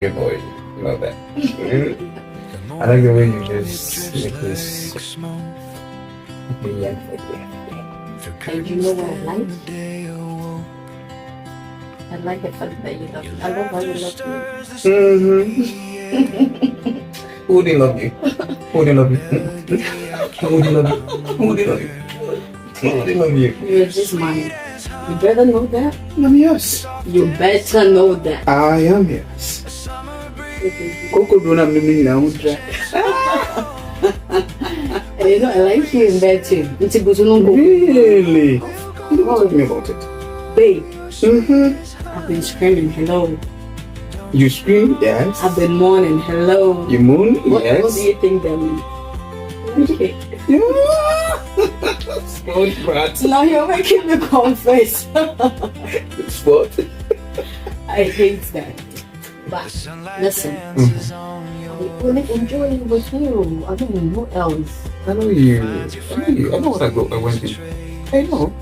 Good boy. Love that. I like the way you just make this the young And you know what I like? I like the fact that you love me. I love how you love me. Who wouldn't love you? Who wouldn't love you? Who wouldn't love you? Who wouldn't love you? Who wouldn't love you? You're just mine. You better know that. I'm yours. You better know that. I am yours. Coco don't have me now. And you know, I like you in bed too. Really? Talk to me about it. Babe, I've been screaming hello. You scream, yes. I've been mourning hello. You moon, What yes. do you think that means? Spoiled brat. Now you're making me confess. Sport. I hate that. But listen, I really enjoy it with you. I don't know who else. I know you. I know what I went through. I know.